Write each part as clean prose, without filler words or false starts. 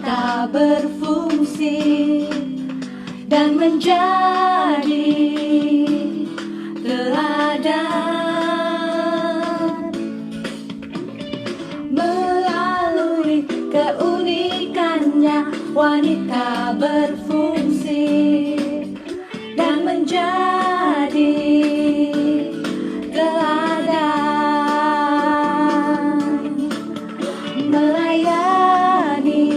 wanita berfungsi dan menjadi teladan. Melalui keunikannya, wanita berfungsi dan menjadi teladan. Melayani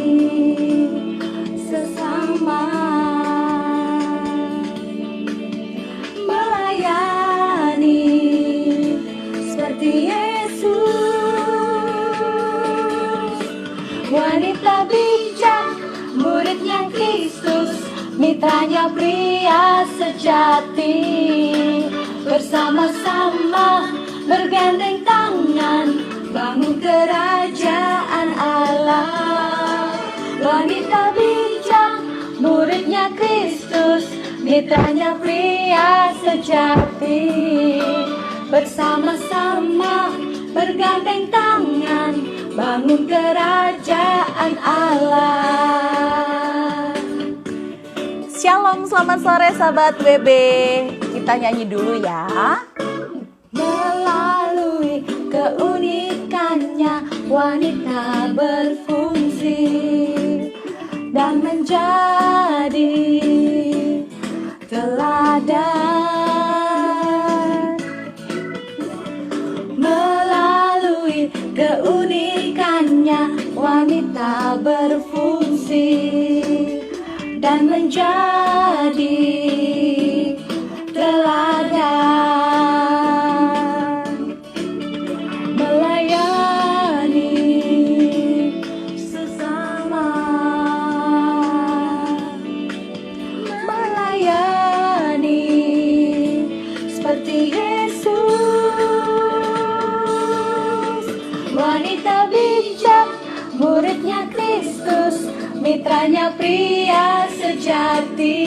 sesama, melayani seperti Yesus. Wanita bijak, muridnya Kristus, mitranya pria sejati. Bersama-sama bergandeng tangan, bangun kerajaan Allah. Wanita bijak, muridnya Kristus, mitranya pria sejati. Bersama-sama bergandeng tangan, bangun kerajaan Allah. Shalom, selamat sore sahabat WB. Kita nyanyi dulu ya. Melalui keunikannya, wanita berfungsi dan menjadi teladan. Melalui keunikannya, wanita berfungsi dan menjadi teladan. Melayani sesama, melayani seperti Yesus. Wanita bijak, muridnya Kristus, mitranya pria sejati.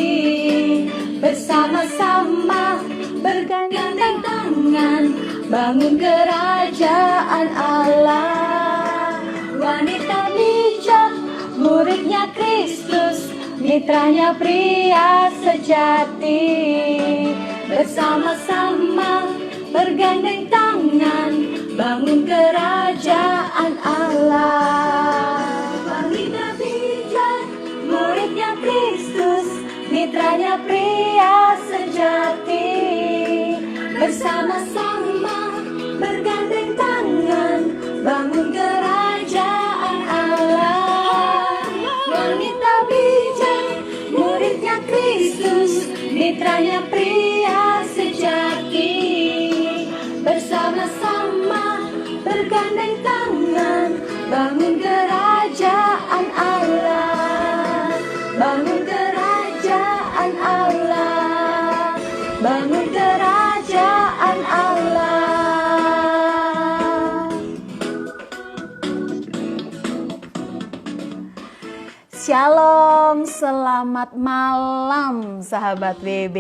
Bersama-sama bergandeng tangan, bangun kerajaan Allah. Wanita bijak, muridnya Kristus, mitranya pria sejati. Bersama-sama bergandeng tangan, bangun kerajaan Allah. Wanita bijak, muridnya Kristus, mitranya pria sejati. Bersama-sama bergandeng tangan, bangun kerajaan Allah. Wanita bijak, muridnya Kristus, mitranya pria sejati. Bersama-sama bergandeng tangan, bangun kerajaan Allah. Bangun kerajaan Allah, bangun kerajaan Allah. Shalom, selamat malam sahabat WB.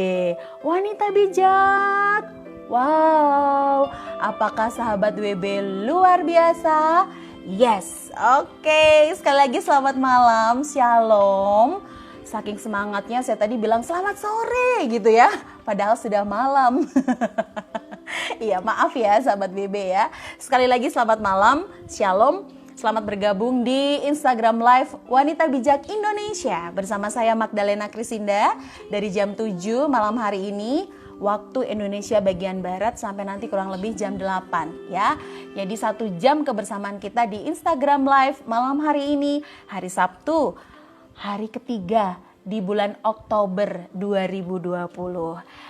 Wanita bijak. Wow, apakah sahabat WB luar biasa? Yes, oke. Sekali lagi selamat malam, shalom. Saking semangatnya saya tadi bilang selamat sore gitu ya, padahal sudah malam. Iya, maaf ya sahabat WB ya. Sekali lagi selamat malam, shalom. Selamat bergabung di Instagram Live Wanita Bijak Indonesia bersama saya Magdalena Krisinda dari jam 7 malam hari ini waktu Indonesia bagian Barat sampai nanti kurang lebih jam 8 ya. Jadi 1 jam kebersamaan kita di Instagram Live malam hari ini, hari Sabtu, hari ketiga di bulan Oktober 2020.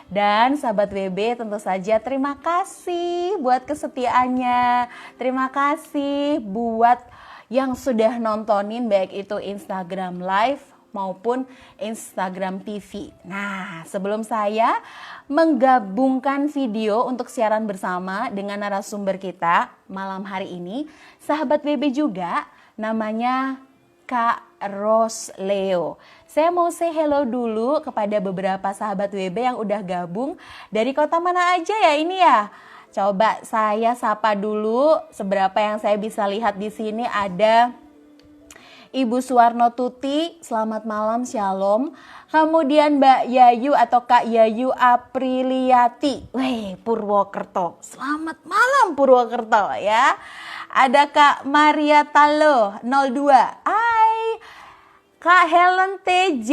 Dan sahabat WB tentu saja terima kasih buat kesetiaannya. Terima kasih buat yang sudah nontonin baik itu Instagram Live maupun Instagram TV. Nah, sebelum saya menggabungkan video untuk siaran bersama dengan narasumber kita malam hari ini, sahabat WB juga namanya Kak Ros Leo. Saya mau say hello dulu kepada beberapa sahabat WB yang udah gabung dari kota mana aja ya ini ya. Coba saya sapa dulu seberapa yang saya bisa lihat di sini ada Ibu Suwarno Tuti, selamat malam, shalom. Kemudian Mbak Yayu atau Kak Yayu Apriliati, weh, Purwokerto. Selamat malam Purwokerto ya. Ada Kak Maria Talo 02. Hai. Kak Helen TJ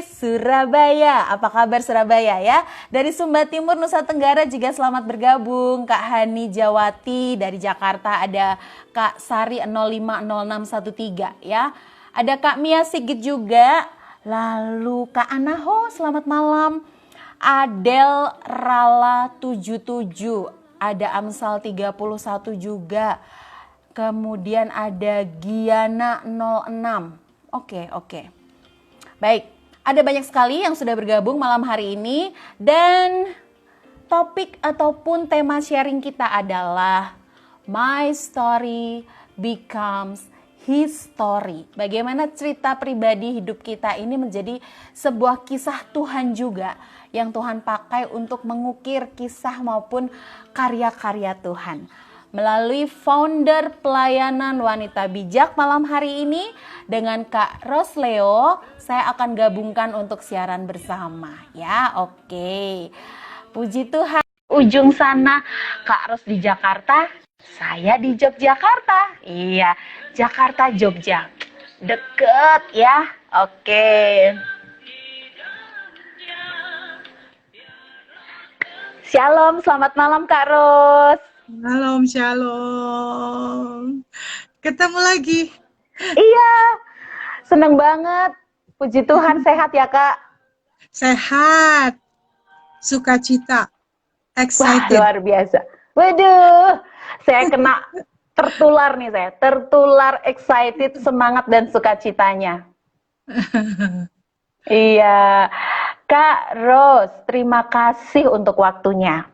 Surabaya, apa kabar Surabaya ya? Dari Sumba Timur Nusa Tenggara juga selamat bergabung. Kak Hani Jawati dari Jakarta, ada Kak Sari 050613 ya. Ada Kak Mia Sigit juga. Lalu Kak Anaho selamat malam. Adel Rala 77, ada Amsal 31 juga. Kemudian ada Giana 06. Oke. Baik, ada banyak sekali yang sudah bergabung malam hari ini dan topik ataupun tema sharing kita adalah My Story Becomes His Story. Bagaimana cerita pribadi hidup kita ini menjadi sebuah kisah Tuhan juga yang Tuhan pakai untuk mengukir kisah maupun karya-karya Tuhan. Melalui founder pelayanan wanita bijak malam hari ini dengan Kak Rosleo, saya akan gabungkan untuk siaran bersama ya. Oke. Puji Tuhan. Ujung sana Kak Ros di Jakarta, saya di Yogyakarta. Iya, Jakarta Jogja. Deket ya. Oke. Shalom, selamat malam Kak Ros. Shalom. Ketemu lagi. Iya, seneng banget. Puji Tuhan, sehat ya Kak? Sehat. Sukacita. Excited. Wah, luar biasa. Waduh, saya kena tertular nih saya. Tertular excited, semangat dan sukacitanya. Iya. Kak Ros, terima kasih untuk waktunya.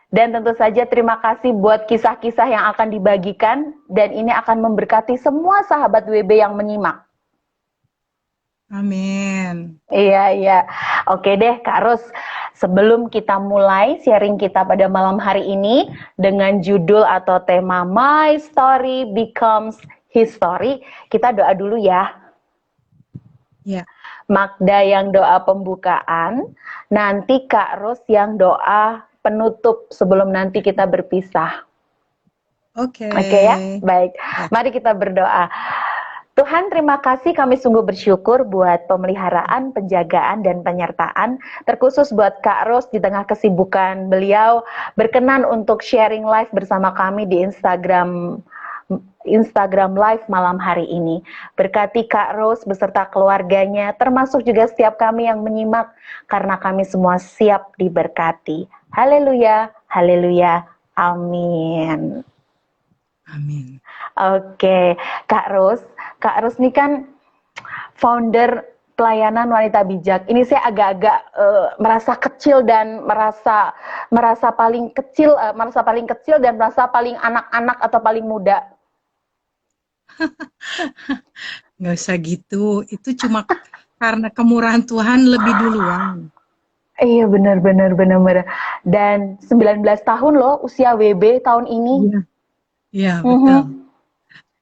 Dan tentu saja terima kasih buat kisah-kisah yang akan dibagikan dan ini akan memberkati semua sahabat WB yang menyimak. Amin. Iya. Oke deh Kak Ros, sebelum kita mulai sharing kita pada malam hari ini dengan judul atau tema My Story Becomes His Story, kita doa dulu ya. Ya. Magda yang doa pembukaan, nanti Kak Ros yang doa penutup sebelum nanti kita berpisah. Oke. Oke ya, baik. Mari kita berdoa. Tuhan, terima kasih, kami sungguh bersyukur buat pemeliharaan, penjagaan, dan penyertaan, terkhusus buat Kak Ros di tengah kesibukan beliau, berkenan untuk sharing live bersama kami di Instagram Live malam hari ini. Berkati Kak Ros beserta keluarganya, termasuk juga setiap kami yang menyimak, karena kami semua siap diberkati. Haleluya, haleluya, amin. Amin. Oke, Kak Ros ini kan founder pelayanan wanita bijak. Ini saya agak-agak merasa kecil dan merasa paling kecil dan merasa paling anak-anak atau paling muda. Nggak usah gitu, itu cuma karena kemurahan Tuhan lebih duluan. Iya benar. Dan 19 tahun loh usia WB tahun ini. Iya, betul.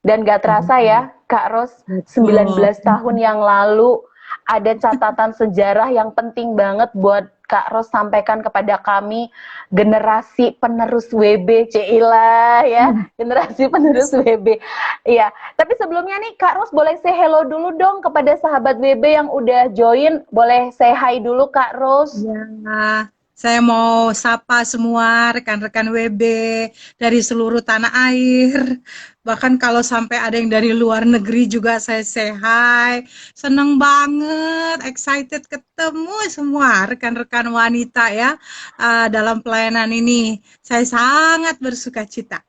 Dan gak terasa ya Kak Ros, 19 tahun yang lalu ada catatan sejarah yang penting banget buat Kak Ros sampaikan kepada kami, generasi penerus WB, Cila ya, generasi penerus WB. Iya, tapi sebelumnya nih Kak Ros boleh say hello dulu dong kepada sahabat WB yang udah join, boleh say hi dulu Kak Ros. Ya, saya mau sapa semua rekan-rekan WB dari seluruh tanah air. Bahkan kalau sampai ada yang dari luar negeri juga saya say hi. Seneng banget, excited ketemu semua rekan-rekan wanita ya dalam pelayanan ini. Saya sangat bersukacita.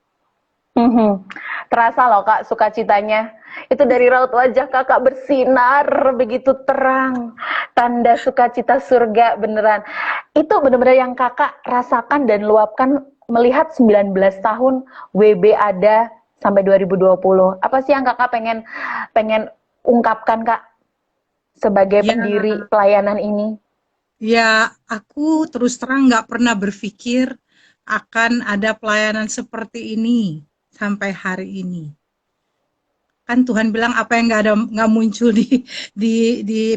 Terasa loh Kak sukacitanya. Itu dari raut wajah Kakak bersinar begitu terang. Tanda sukacita surga beneran. Itu bener-bener yang Kakak rasakan dan luapkan melihat 19 tahun WB ada sampai 2020. Apa sih yang Kakak pengen ungkapkan Kak sebagai pendiri pelayanan ini? Ya, aku terus terang nggak pernah berpikir akan ada pelayanan seperti ini. sampai hari ini. Kan Tuhan bilang apa yang nggak muncul di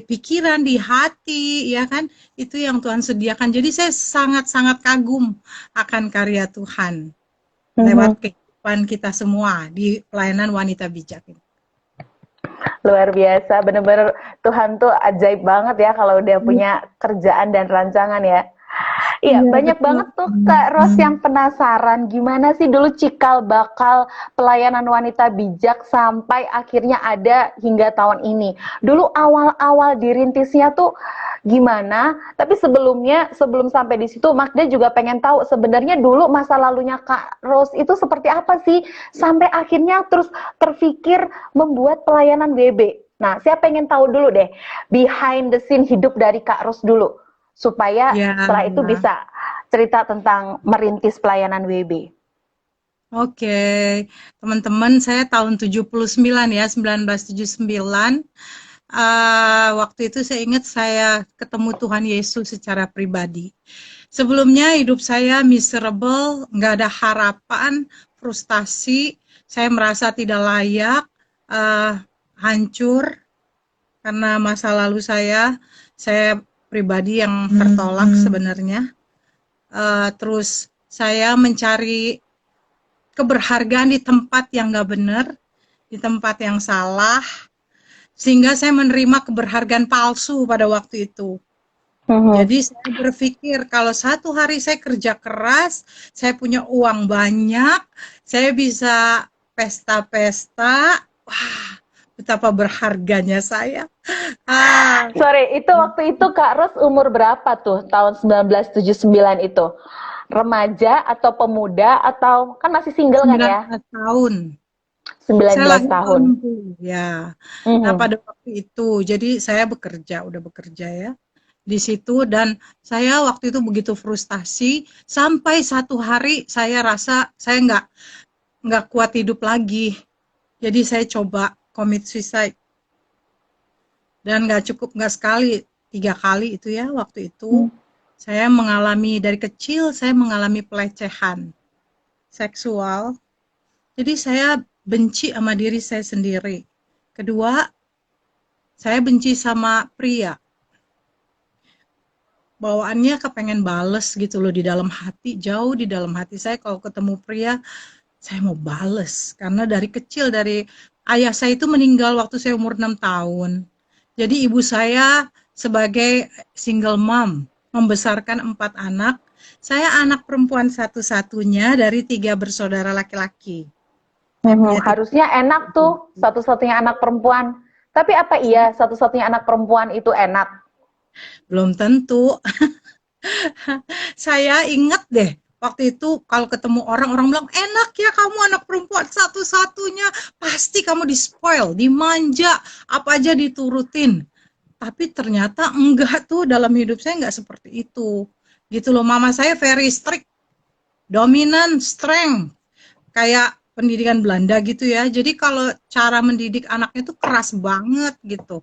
pikiran, di hati, ya kan, itu yang Tuhan sediakan. Jadi saya sangat-sangat kagum akan karya Tuhan lewat kehidupan kita semua di pelayanan wanita bijak ini. Luar biasa, bener-bener Tuhan tuh ajaib banget ya kalau udah punya kerjaan dan rancangan ya. Iya, banyak betul. banget tuh Kak Ros yang penasaran gimana sih dulu cikal bakal pelayanan wanita bijak sampai akhirnya ada hingga tahun ini. Dulu awal-awal dirintisnya tuh gimana? Tapi sebelum sampai di situ Magda juga pengen tahu sebenarnya dulu masa lalunya Kak Ros itu seperti apa sih sampai akhirnya terus terfikir membuat pelayanan WB. Nah, saya pengen tahu dulu deh behind the scene hidup dari Kak Ros dulu, supaya setelah itu bisa cerita tentang merintis pelayanan WB. Oke, teman-teman, saya tahun 79 ya, 1979. Waktu itu saya ingat saya ketemu Tuhan Yesus secara pribadi. Sebelumnya hidup saya miserable, nggak ada harapan, frustasi, saya merasa tidak layak, hancur, karena masa lalu saya pribadi yang tertolak sebenarnya. Terus saya mencari keberhargaan di tempat yang nggak benar, di tempat yang salah, sehingga saya menerima keberhargaan palsu pada waktu itu. Jadi saya berpikir kalau satu hari saya kerja keras, saya punya uang banyak, saya bisa pesta-pesta, wah, betapa berharganya saya. Sorry, itu waktu itu Kak Ros umur berapa tuh tahun 1979 itu? Remaja atau pemuda atau kan masih single kan ya? 19 tahun. 19 tahun. Ya. Nah, pada waktu itu, jadi saya udah bekerja ya di situ, dan saya waktu itu begitu frustasi sampai satu hari saya rasa saya nggak kuat hidup lagi. Jadi saya coba commit suicide. Dan nggak sekali, 3 kali itu ya waktu itu. Saya dari kecil saya mengalami pelecehan seksual. Jadi saya benci sama diri saya sendiri. Kedua, saya benci sama pria. Bawaannya kepengen bales gitu loh di dalam hati, jauh di dalam hati saya kalau ketemu pria, saya mau bales. Karena dari kecil, dari ayah saya itu meninggal waktu saya umur 6 tahun. Jadi ibu saya sebagai single mom, membesarkan 4 anak. Saya anak perempuan satu-satunya dari 3 bersaudara laki-laki. Harusnya enak tuh, satu-satunya anak perempuan. Tapi apa iya satu-satunya anak perempuan itu enak? Belum tentu. Saya ingat deh, waktu itu kalau ketemu orang bilang, enak ya kamu anak perempuan satu-satunya, pasti kamu di-spoil, dimanja, apa aja diturutin. Tapi ternyata enggak tuh, dalam hidup saya enggak seperti itu. Gitu loh, mama saya very strict, dominant, strength, kayak pendidikan Belanda gitu ya. Jadi kalau cara mendidik anaknya itu keras banget gitu.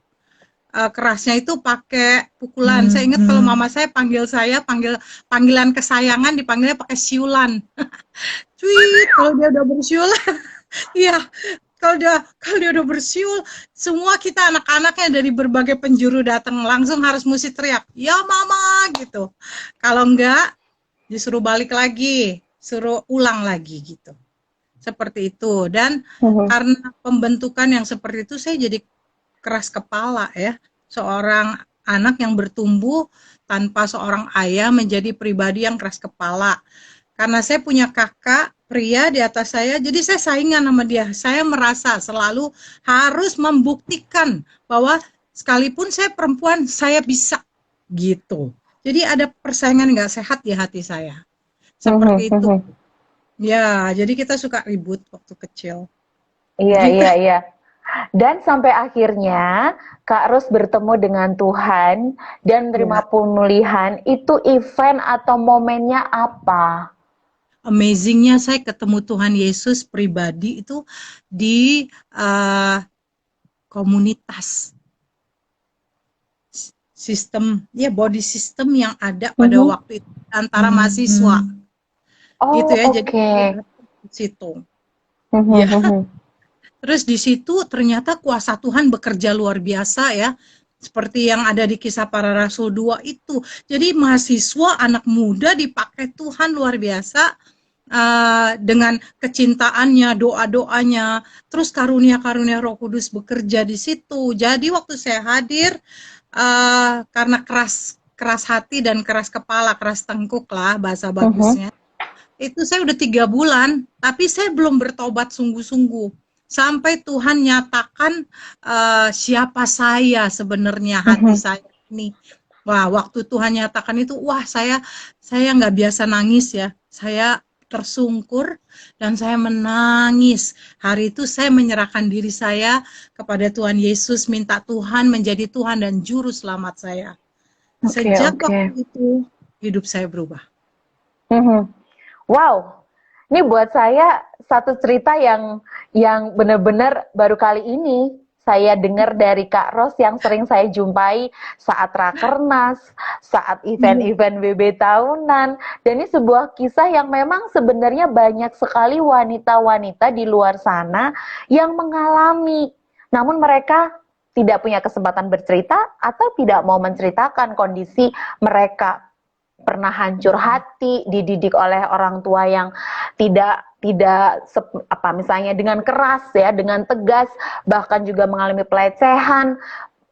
Kerasnya itu pakai pukulan. Saya ingat kalau mama saya panggilan kesayangan dipanggilnya pakai siulan. Cuit, kalau dia udah bersiulan. Iya, kalau dia udah bersiul, semua kita anak-anaknya dari berbagai penjuru datang langsung harus mesti teriak, "Ya mama," gitu. Kalau enggak disuruh balik lagi, suruh ulang lagi gitu. Seperti itu. Dan karena pembentukan yang seperti itu, saya jadi keras kepala ya. Seorang anak yang bertumbuh tanpa seorang ayah menjadi pribadi yang keras kepala. Karena saya punya kakak pria di atas saya, jadi saya saingan sama dia. Saya merasa selalu harus membuktikan bahwa sekalipun saya perempuan, saya bisa gitu. Jadi ada persaingan nggak sehat di hati saya. Seperti itu. Ya, jadi kita suka ribut waktu kecil. Iya. Dan sampai akhirnya Kak Ros bertemu dengan Tuhan dan menerima pemulihan. Itu event atau momennya apa? Amazingnya saya ketemu Tuhan Yesus pribadi itu di komunitas sistem, ya body system yang ada pada waktu itu antara mahasiswa. Gitu ya, jadi di situ. Ya, Mhm. terus di situ ternyata kuasa Tuhan bekerja luar biasa ya. Seperti yang ada di Kisah Para Rasul 2 itu. Jadi mahasiswa, anak muda dipakai Tuhan luar biasa, dengan kecintaannya, doa-doanya, terus karunia-karunia Roh Kudus bekerja di situ. Jadi waktu saya hadir, karena keras keras hati dan keras kepala, keras tengkuk lah bahasa Mhm. bagusnya. Itu saya udah 3 bulan, tapi saya belum bertobat sungguh-sungguh. Sampai Tuhan nyatakan siapa saya sebenarnya, hati Mhm. saya ini. Wah, waktu Tuhan nyatakan itu, wah saya nggak biasa nangis ya. Saya tersungkur dan saya menangis. Hari itu saya menyerahkan diri saya kepada Tuhan Yesus, minta Tuhan menjadi Tuhan dan juru selamat saya. Oke, Sejak oke. waktu itu, hidup saya berubah. Mhm. Wow, ini buat saya satu cerita yang benar-benar baru kali ini saya dengar dari Kak Ros yang sering saya jumpai saat rakernas, saat Iya. event-event BB tahunan. Dan ini sebuah kisah yang memang sebenarnya banyak sekali wanita-wanita di luar sana yang mengalami. Namun mereka tidak punya kesempatan bercerita atau tidak mau menceritakan kondisi mereka pernah hancur hati, dididik oleh orang tua yang tidak tidak apa misalnya dengan keras ya, dengan tegas, bahkan juga mengalami pelecehan,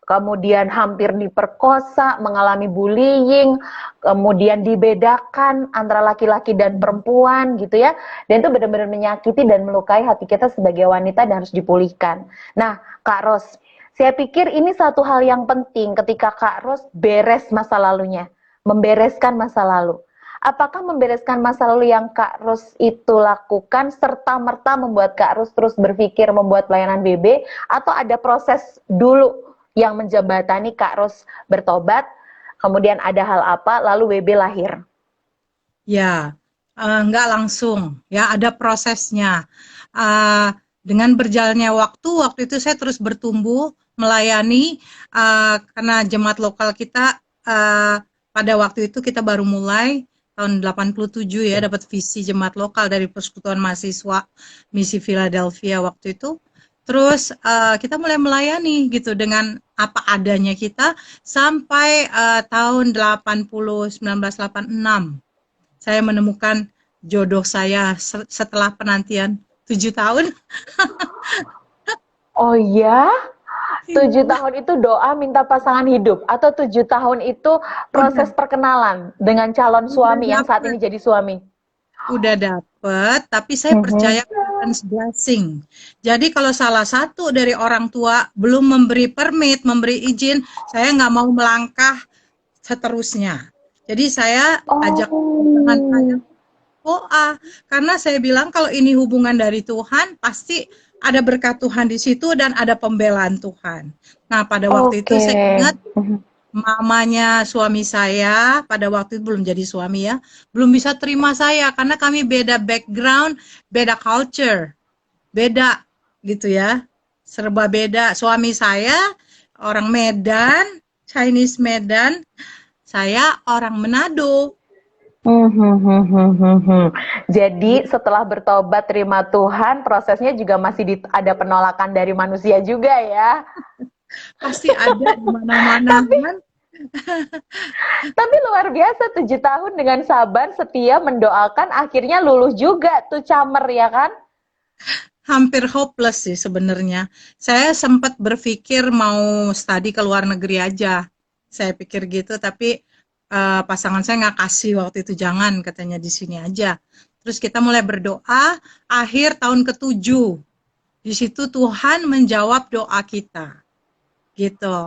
kemudian hampir diperkosa, mengalami bullying, kemudian dibedakan antara laki-laki dan perempuan gitu ya. Dan itu benar-benar menyakiti dan melukai hati kita sebagai wanita dan harus dipulihkan. Nah, Kak Ros, saya pikir ini satu hal yang penting ketika Kak Ros beres masa lalunya, membereskan masa lalu. Apakah membereskan masa lalu yang Kak Ros itu lakukan serta-merta membuat Kak Ros terus berpikir membuat pelayanan BB, atau ada proses dulu yang menjembatani Kak Ros bertobat, kemudian ada hal apa, lalu WB lahir? Ya, nggak langsung, ya ada prosesnya. Eh, dengan berjalannya waktu itu saya terus bertumbuh, melayani, karena jemaat lokal kita, pada waktu itu kita baru mulai, tahun 87 ya, dapat visi jemaat lokal dari Persekutuan Mahasiswa Misi Philadelphia waktu itu. Terus kita mulai melayani gitu dengan apa adanya kita sampai tahun 1986 saya menemukan jodoh saya setelah penantian 7 tahun. Oh ya, Iya, 7 tahun itu doa minta pasangan hidup, atau 7 tahun itu udah proses perkenalan dengan calon udah suami yang saat dapet, ini jadi suami? tapi saya percaya Mhm. God's blessing. Jadi kalau salah satu dari orang tua belum memberi permit, memberi izin, saya nggak mau melangkah seterusnya. Jadi saya ajak pasangan saya Oh, doa, karena saya bilang kalau ini hubungan dari Tuhan, pasti ada berkat Tuhan di situ dan ada pembelaan Tuhan. Nah, pada waktu itu oke. saya ingat Mhm. mamanya suami saya, pada waktu itu belum jadi suami ya, belum bisa terima saya karena kami beda background, beda culture, beda gitu ya, serba beda. Suami saya orang Medan, Chinese Medan, saya orang Manado. Jadi setelah bertobat terima Tuhan, prosesnya juga masih ada penolakan dari manusia juga ya. Pasti ada di mana-mana Tapi kan. tapi luar biasa, 7 tahun dengan sabar, setia, mendoakan, akhirnya luluh juga tuh camer ya kan? Hampir hopeless sih sebenarnya. Saya sempat berpikir mau studi ke luar negeri aja. Saya pikir gitu, tapi pasangan saya nggak kasih waktu itu, jangan katanya di sini aja. Terus kita mulai berdoa, akhir tahun ke-7. Di situ Tuhan menjawab doa kita. Gitu.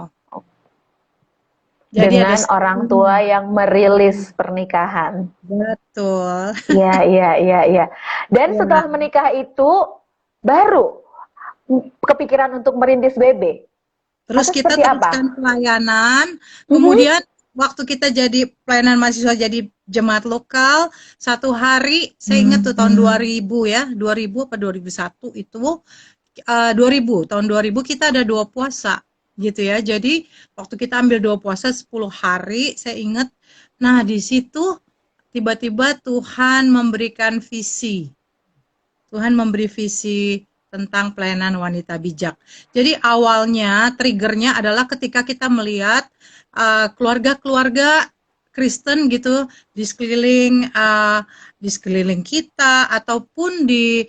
Jadi ada Dengan orang tua serunya. yang merilis pernikahan. Betul. Iya, iya, iya, iya. Dan Ya. setelah menikah itu baru kepikiran untuk merintis BB, Terus atau kita seperti teruskan apa? pelayanan, Mhm. kemudian waktu kita jadi pelayanan mahasiswa jadi jemaat lokal, satu hari saya ingat tuh tahun 2000 ya, 2000 apa 2001 itu, 2000, tahun 2000 kita ada 2 puasa gitu ya. Jadi waktu kita ambil 2 puasa 10 hari, saya ingat. Nah, di situ tiba-tiba Tuhan memberikan visi. Tuhan memberi visi tentang pelayanan wanita bijak. Jadi awalnya triggernya adalah ketika kita melihat keluarga-keluarga Kristen gitu di sekeliling kita ataupun di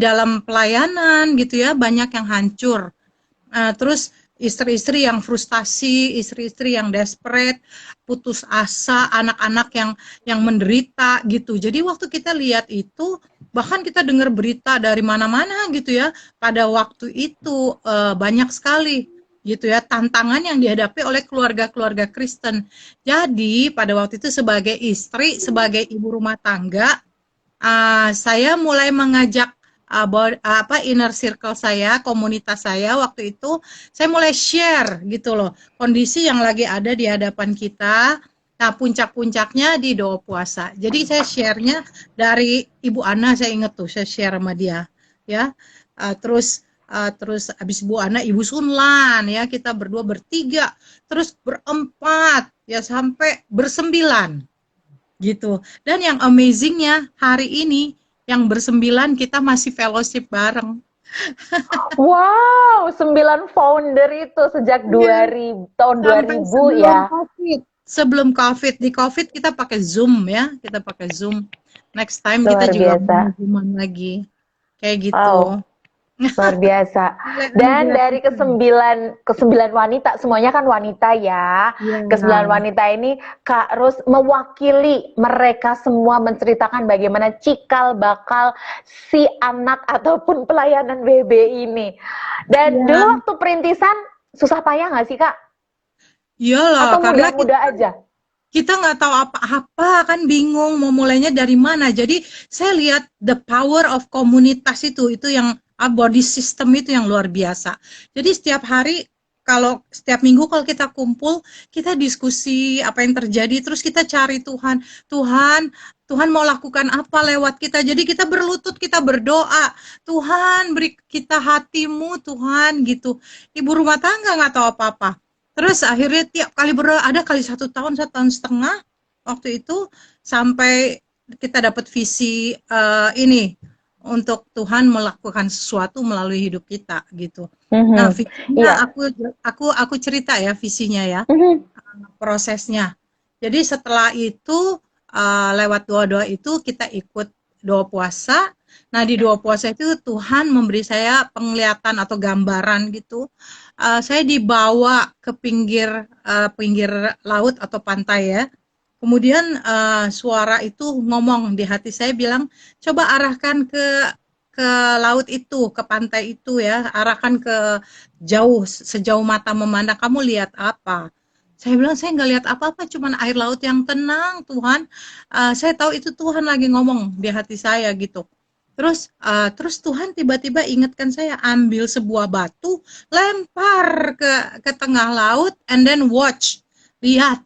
dalam pelayanan gitu ya, banyak yang hancur. Terus istri-istri yang frustasi, istri-istri yang desperate, putus asa, anak-anak yang menderita gitu. Jadi waktu kita lihat itu, bahkan kita dengar berita dari mana-mana gitu ya, pada waktu itu banyak sekali gitu ya tantangan yang dihadapi oleh keluarga-keluarga Kristen. Jadi pada waktu itu sebagai istri, sebagai ibu rumah tangga, saya mulai mengajak inner circle saya, komunitas saya waktu itu, saya mulai share gitu loh, kondisi yang lagi ada di hadapan kita. Nah, puncak-puncaknya di doa puasa. Jadi saya share-nya dari Ibu Ana, saya ingat tuh, saya share sama dia, ya. Terus habis Ibu Ana, Ibu Sunlan, ya, kita berdua bertiga, terus berempat, ya sampai bersembilan gitu. Dan yang amazingnya hari ini yang bersembilan kita masih fellowship bareng. Wow, 9 founder itu sejak 2000, tahun Sampai 2000 sebelum ya. COVID. Sebelum COVID, di COVID kita pakai Zoom ya, kita pakai Zoom. Next time kita Luar juga biasa. mau Zooman lagi. Kayak gitu. Wow, luar biasa. Dan dari kesembilan wanita, semuanya kan wanita ya. Ya. Kesembilan wanita ini Kak Ros mewakili mereka semua menceritakan bagaimana cikal bakal si anak ataupun pelayanan WB ini. Dan Ya. dulu waktu perintisan susah payah nggak sih Kak? Iyalah, Atau karena mudah-mudah aja? kita nggak tahu apa-apa, kan bingung mau mulainya dari mana. Jadi saya lihat the power of komunitas itu yang body system itu yang luar biasa. Jadi setiap hari, kalau setiap minggu kalau kita kumpul, kita diskusi apa yang terjadi, terus kita cari Tuhan. Tuhan mau lakukan apa lewat kita. Jadi kita berlutut, kita berdoa, Tuhan beri kita hatimu Tuhan gitu. Ibu rumah tangga nggak tahu apa-apa. Terus akhirnya tiap kali berdoa, ada kali 1 tahun, 1,5 tahun waktu itu, sampai kita dapat visi ini untuk Tuhan melakukan sesuatu melalui hidup kita gitu. Nah, visinya aku cerita ya visinya ya, prosesnya. Jadi setelah itu lewat doa-doa itu kita ikut doa puasa. Nah, di doa puasa itu Tuhan memberi saya penglihatan atau gambaran gitu. Saya dibawa ke pinggir laut atau pantai ya. Kemudian suara itu ngomong di hati saya bilang, coba arahkan ke laut itu, ke pantai itu ya, arahkan ke jauh, sejauh mata memandang, kamu lihat apa? Saya bilang saya nggak lihat apa-apa, cuman air laut yang tenang, Tuhan. Saya tahu itu Tuhan lagi ngomong di hati saya gitu. Terus Tuhan tiba-tiba ingatkan saya, ambil sebuah batu, lempar ke tengah laut, and then watch, lihat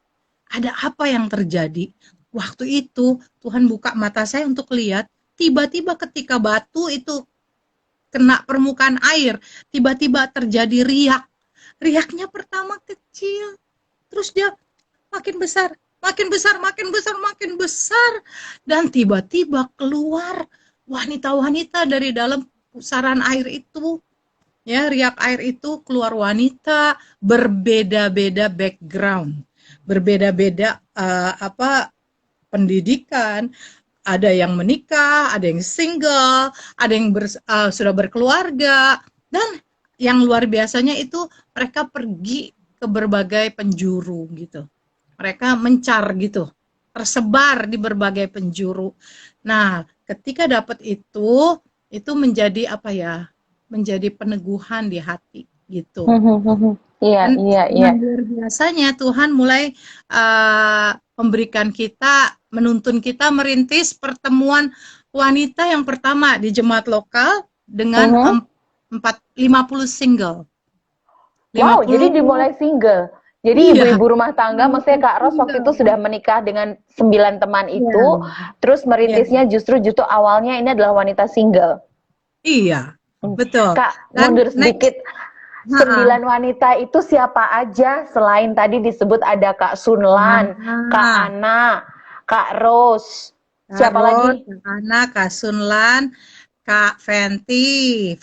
ada apa yang terjadi. Waktu itu Tuhan buka mata saya untuk lihat, tiba-tiba ketika batu itu kena permukaan air, tiba-tiba terjadi riak. Riaknya pertama kecil, terus dia makin besar, makin besar, makin besar, makin besar, dan tiba-tiba keluar wanita-wanita dari dalam pusaran air itu. Ya, riak air itu keluar wanita berbeda-beda background, berbeda-beda pendidikan, ada yang menikah, ada yang single, ada yang sudah berkeluarga, dan yang luar biasanya itu mereka pergi ke berbagai penjuru gitu. Mereka mencar gitu, tersebar di berbagai penjuru. Nah, ketika dapat itu menjadi apa ya? Menjadi peneguhan di hati gitu. Iya. Luar biasanya Tuhan mulai memberikan kita, menuntun kita merintis pertemuan wanita yang pertama di jemaat lokal dengan 50 single. Wow, jadi dimulai single. Jadi ibu-ibu rumah tangga, maksudnya Kak Ros waktu itu sudah menikah dengan 9 teman itu, terus merintisnya justru awalnya ini adalah wanita single. Iya, betul. Kak, mundur sedikit. 9 wanita itu siapa aja selain tadi disebut ada Kak Sunlan, Kak Ana, Kak Ros, siapa lagi? Kak Ana, Kak Sunlan, Kak Fenty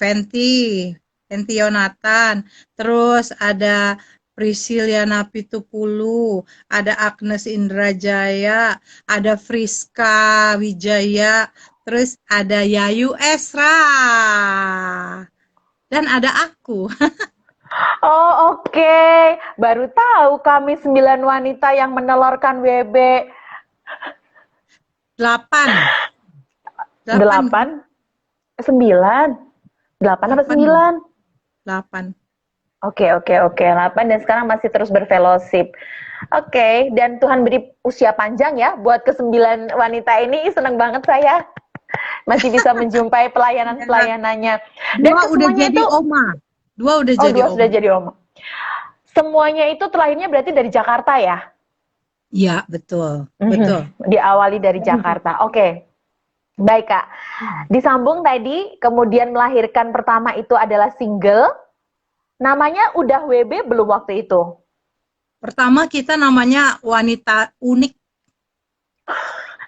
Yonatan, terus ada Prisciliana Pitupulu, ada Agnes Indrajaya, ada Friska Wijaya, terus ada Yayu Esra, dan ada aku. Oh, oke. Baru tahu kami 9 wanita yang menelorkan WB. 8. 8, 9. 8 apa 9? 8. Oke, 8 dan sekarang masih terus berfellowship. Oke, dan Tuhan beri usia panjang ya buat ke-9 wanita ini. Seneng banget saya masih bisa menjumpai pelayanan-pelayanannya. Dan Dua udah kesemuanya jadi itu, oma. Dua udah oh jadi dua oma. sudah jadi oma. Semuanya itu terakhirnya berarti dari Jakarta ya? Iya, betul. Betul. Diawali dari Jakarta. Oke. Baik, Kak. Disambung tadi, kemudian melahirkan pertama itu adalah single. Namanya udah WB belum waktu itu? Pertama kita namanya Wanita Unik.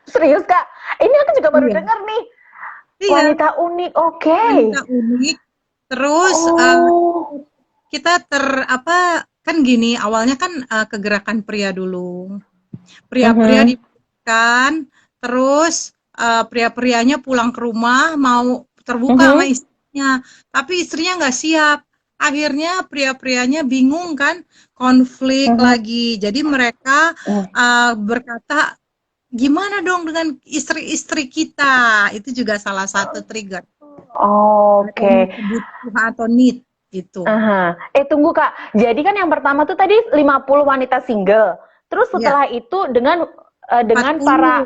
Serius, Kak? Ini aku juga baru Iya. dengar nih. Iya, Wanita unik, oke. Wanita Unik. Terus Oh. kita kan gini, awalnya kan kegerakan pria dulu. Pria-pria diberikan, terus pria-prianya pulang ke rumah mau terbuka sama istrinya, tapi istrinya nggak siap. Akhirnya pria-prianya bingung kan, konflik lagi. Jadi mereka berkata, gimana dong dengan istri-istri kita? Itu juga salah satu trigger. Oke. Kebutuhan atau need gitu. Tunggu, Kak. Jadi kan yang pertama tuh tadi 50 wanita single. Terus setelah itu dengan 40 para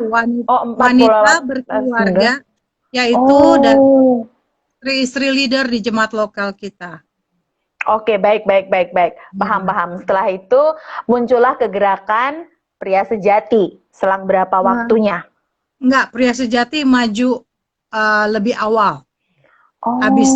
wanita berkeluarga, yaitu dan istri leader di jemaat lokal kita. Oke, baik. Paham. Setelah itu muncullah kegerakan pria sejati. Selang berapa waktunya? Enggak, pria sejati maju lebih awal. Oh. Habis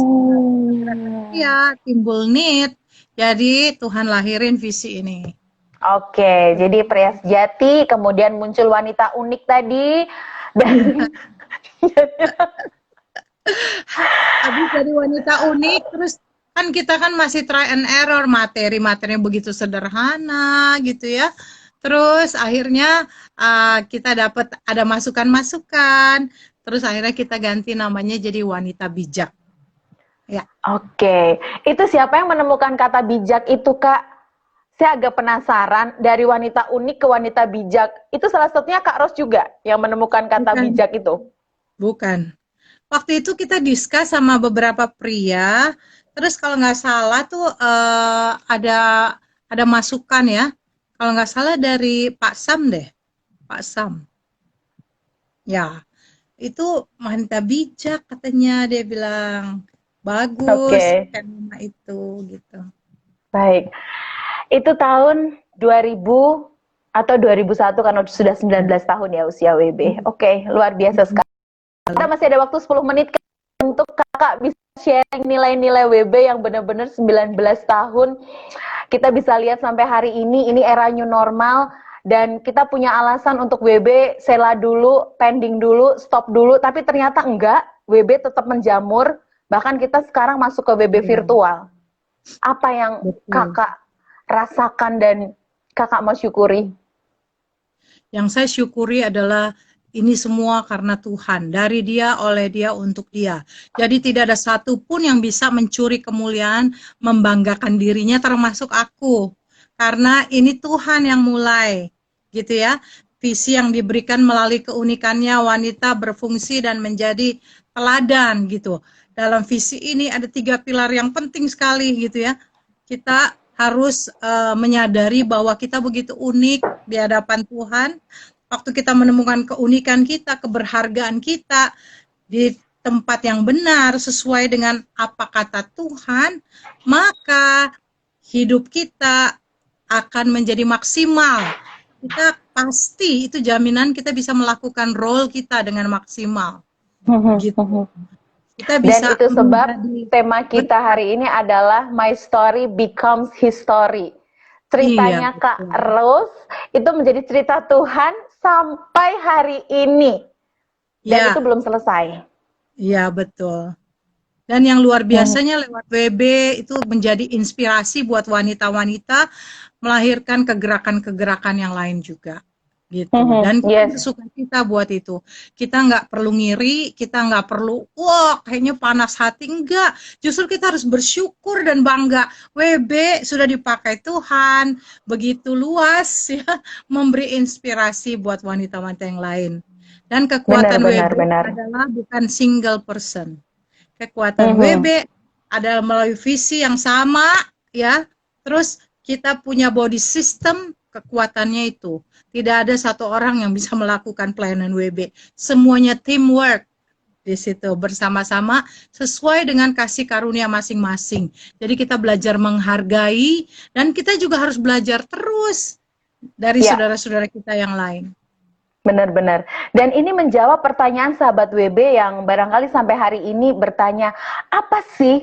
ya timbul need, jadi Tuhan lahirin visi ini. Oke, jadi pria sejati, kemudian muncul wanita unik tadi, dan habis jadi wanita unik, terus kan kita kan masih try and error, materinya begitu sederhana gitu ya. Terus akhirnya kita dapat ada masukan-masukan, terus akhirnya kita ganti namanya jadi Wanita Bijak. Ya. Oke, itu siapa yang menemukan kata bijak itu, Kak? Saya agak penasaran, dari wanita unik ke wanita bijak, itu salah satunya Kak Ros juga yang menemukan kata bijak itu? Bukan. Waktu itu kita diskus sama beberapa pria, terus kalau nggak salah tuh ada masukan ya, kalau nggak salah dari Pak Sam deh, Pak Sam. Ya, itu wanita bijak katanya, dia bilang bagus tema itu gitu. Baik. Itu tahun 2000 atau 2001 karena sudah 19 tahun ya usia WB. Oke, luar biasa sekali. Kita masih ada waktu 10 menit untuk Kakak bisa sharing nilai-nilai WB yang benar-benar 19 tahun. Kita bisa lihat sampai hari ini era new normal, dan kita punya alasan untuk WB sela dulu, pending dulu, stop dulu, tapi ternyata enggak, WB tetap menjamur, bahkan kita sekarang masuk ke WB virtual. Apa yang Kakak rasakan dan Kakak mau syukuri? Yang saya syukuri adalah ini semua karena Tuhan, dari Dia, oleh Dia, untuk Dia. Jadi tidak ada satupun yang bisa mencuri kemuliaan, membanggakan dirinya, termasuk aku. Karena ini Tuhan yang mulai, gitu ya. Visi yang diberikan melalui keunikannya, wanita berfungsi dan menjadi teladan, gitu. Dalam visi ini ada 3 pilar yang penting sekali, gitu ya. Kita harus menyadari bahwa kita begitu unik di hadapan Tuhan. Waktu kita menemukan keunikan kita, keberhargaan kita di tempat yang benar sesuai dengan apa kata Tuhan, maka hidup kita akan menjadi maksimal. Kita pasti, itu jaminan kita bisa melakukan role kita dengan maksimal. Gitu. Kita bisa. Dan itu sebab tema kita hari ini adalah My Story Becomes History. Ceritanya Kak Rose itu menjadi cerita Tuhan sampai hari ini. Dan itu belum selesai. Iya, betul. Dan yang luar Hmm. biasanya lewat WB itu menjadi inspirasi buat wanita-wanita melahirkan kegerakan-kegerakan yang lain juga gitu. Mhm. Dan kita Yes, bersukacita buat itu. Kita nggak perlu ngiri, kita nggak perlu wah kayaknya panas hati, enggak. Justru kita harus bersyukur dan bangga. WB sudah dipakai Tuhan begitu luas ya, memberi inspirasi buat wanita-wanita yang lain. Dan benar, kekuatan benar, WB benar. adalah bukan single person. Kekuatan Mhm. WB adalah melalui visi yang sama ya. Terus kita punya body system, kekuatannya itu. Tidak ada satu orang yang bisa melakukan pelayanan WB. Semuanya teamwork di situ bersama-sama sesuai dengan kasih karunia masing-masing. Jadi kita belajar menghargai dan kita juga harus belajar terus dari Ya, saudara-saudara kita yang lain. benar-benar. Dan ini menjawab pertanyaan sahabat WB yang barangkali sampai hari ini bertanya, apa sih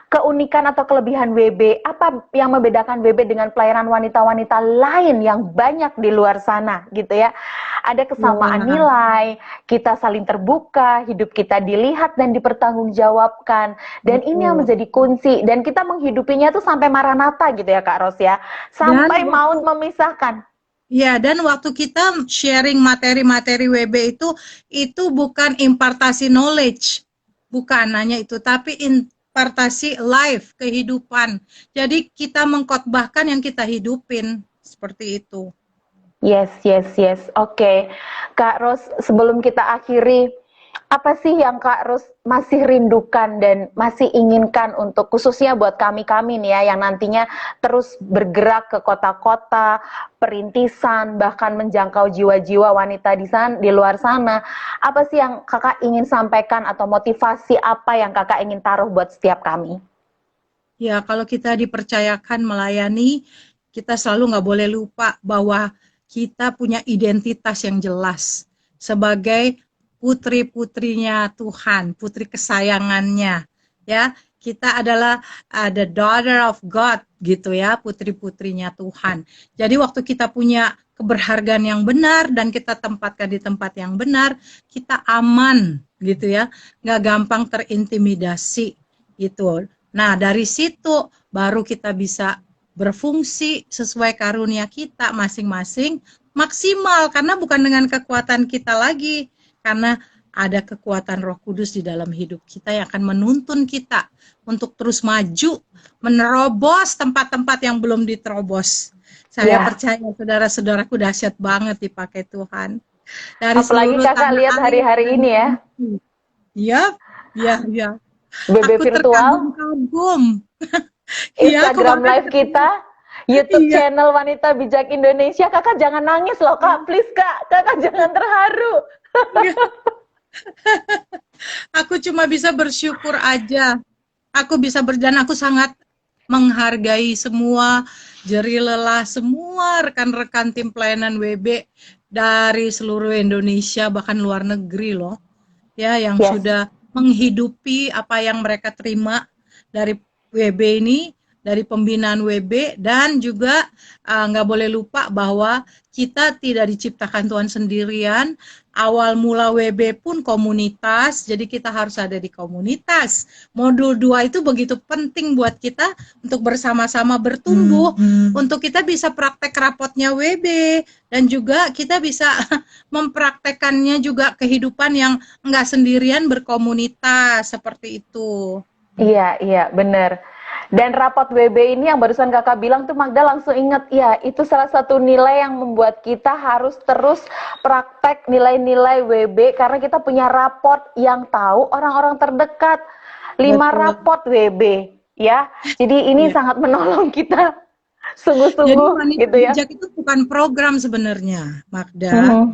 keunikan atau kelebihan WB? Apa yang membedakan WB dengan pelayanan wanita-wanita lain yang banyak di luar sana gitu ya? Ada kesamaan Ya, nilai, kita saling terbuka, hidup kita dilihat dan dipertanggungjawabkan. Dan ini yang betul. menjadi kunci. Dan kita menghidupinya tuh sampai Maranatha gitu ya Kak Ros ya. Dan Sampai waktu maut memisahkan. Ya, dan waktu kita sharing materi-materi WB itu bukan impartasi knowledge, bukan hanya itu, tapi impartasi life, kehidupan. Jadi kita mengkhotbahkan yang kita hidupin, seperti itu. Yes, yes, yes. Oke. Kak Ros, sebelum kita akhiri, apa sih yang Kak Ros masih rindukan dan masih inginkan untuk khususnya buat kami-kami nih ya yang nantinya terus bergerak ke kota-kota, perintisan, bahkan menjangkau jiwa-jiwa wanita di luar sana. Apa sih yang Kakak ingin sampaikan atau motivasi apa yang Kakak ingin taruh buat setiap kami? Ya, kalau kita dipercayakan melayani, kita selalu nggak boleh lupa bahwa kita punya identitas yang jelas sebagai putri-putrinya Tuhan, putri kesayangannya. Ya, kita adalah the daughter of God gitu ya, putri-putrinya Tuhan. Jadi waktu kita punya keberhargaan yang benar dan kita tempatkan di tempat yang benar, kita aman gitu ya, nggak gampang terintimidasi gitu. Nah, dari situ baru kita bisa berfungsi sesuai karunia kita masing-masing maksimal karena bukan dengan kekuatan kita lagi, karena ada kekuatan Roh Kudus di dalam hidup kita yang akan menuntun kita untuk terus maju, menerobos tempat-tempat yang belum diterobos. Saya Ya, percaya saudara-saudaraku dahsyat banget dipakai Tuhan. Dari apalagi seluruh Kakak tanah lihat air hari-hari dan ini ya, ya, ya, ya. BB Aku virtual, terkagum-kagum. Iya, aku Instagram bahkan live kita, YouTube iya, channel Wanita Bijak Indonesia. Kakak jangan nangis loh Kak, please Kak. Kakak jangan terharu. iya. Aku cuma bisa bersyukur aja. Aku bisa dan aku sangat menghargai semua jerih lelah semua rekan-rekan tim pelayanan WB dari seluruh Indonesia bahkan luar negeri loh. Ya, yang Yes, sudah menghidupi apa yang mereka terima dari WB ini, dari pembinaan WB, dan juga nggak boleh lupa bahwa kita tidak diciptakan Tuhan sendirian. Awal mula WB pun komunitas, jadi kita harus ada di komunitas. Modul 2 itu begitu penting buat kita untuk bersama-sama bertumbuh, untuk kita bisa praktek rapotnya WB, dan juga kita bisa mempraktekannya juga kehidupan yang enggak sendirian berkomunitas seperti itu. iya, iya, benar. Dan rapat WB ini yang barusan kakak bilang tuh Magda langsung inget, ya itu salah satu nilai yang membuat kita harus terus praktek nilai-nilai WB karena kita punya raport yang tahu orang-orang terdekat. 5 Betul. raport WB, ya. Jadi ini Ya. sangat menolong kita Jadi sungguh-sungguh wanita gitu ya. bijak itu bukan program sebenarnya, Magda. Mhm.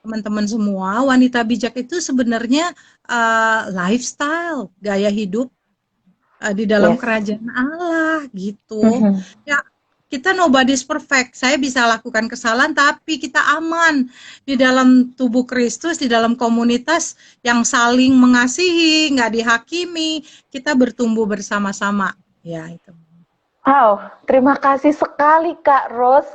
Teman-teman semua, wanita bijak itu sebenarnya lifestyle, gaya hidup di dalam Yes. kerajaan Allah gitu. Mhm. Ya, kita nobody's perfect. Saya bisa lakukan kesalahan tapi kita aman di dalam tubuh Kristus, di dalam komunitas yang saling mengasihi, nggak dihakimi, kita bertumbuh bersama-sama. Ya, itu. Wow, terima kasih sekali Kak Ros.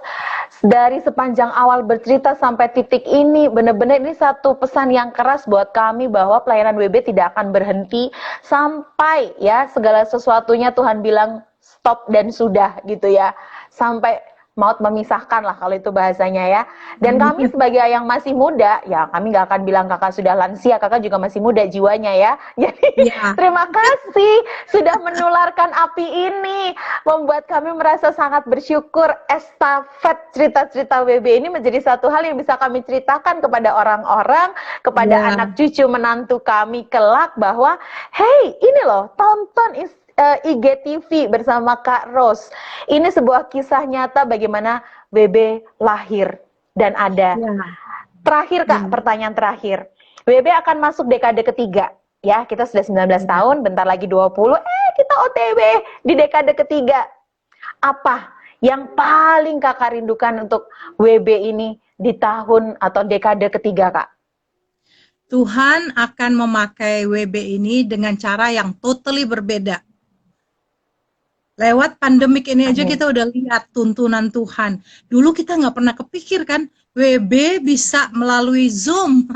Dari sepanjang awal bercerita sampai titik ini, benar-benar ini satu pesan yang keras buat kami bahwa pelayanan WB tidak akan berhenti sampai ya segala sesuatunya Tuhan bilang stop dan sudah gitu ya. Sampai maut memisahkan lah kalau itu bahasanya ya. Dan kami sebagai yang masih muda, ya kami nggak akan bilang kakak sudah lansia, kakak juga masih muda jiwanya ya. Jadi Ya, terima kasih sudah menularkan api ini, membuat kami merasa sangat bersyukur. Estafet cerita-cerita WB ini menjadi satu hal yang bisa kami ceritakan kepada orang-orang, kepada ya, anak cucu menantu kami kelak bahwa, hey ini loh tonton IGTV bersama Kak Ros. Ini sebuah kisah nyata bagaimana WB lahir dan ada. ya, Terakhir Kak, ya, pertanyaan terakhir. WB akan masuk dekade ketiga. Ya, kita sudah 19 ya. tahun, bentar lagi 20, kita OTW di dekade ketiga. Apa yang paling Kakak rindukan untuk WB ini di tahun atau dekade ketiga, Kak? Tuhan akan memakai WB ini dengan cara yang totally berbeda. Lewat pandemik ini aja Amin. kita udah lihat tuntunan Tuhan. Dulu kita nggak pernah kepikir kan, WB bisa melalui Zoom,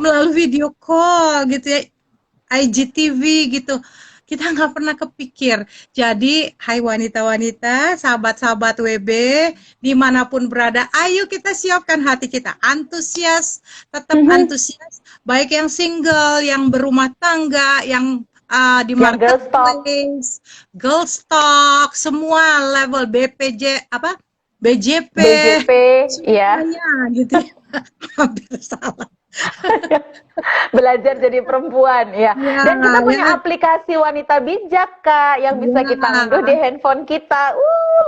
melalui video call gitu ya, IGTV gitu. Kita nggak pernah kepikir. Jadi, hai wanita-wanita, sahabat-sahabat WB, dimanapun berada, ayo kita siapkan hati kita. Antusias, tetap antusias. Baik yang single, yang berumah tangga, yang di Yang girls talk. marketplace, girls talk, semua level BPJ, apa? BJP, BJP, ya. semuanya gitu ya. Hampir salah. Belajar jadi perempuan ya. Ya, Dan kita punya ya, aplikasi wanita bijak Kak yang bisa kita unduh di ya. handphone kita.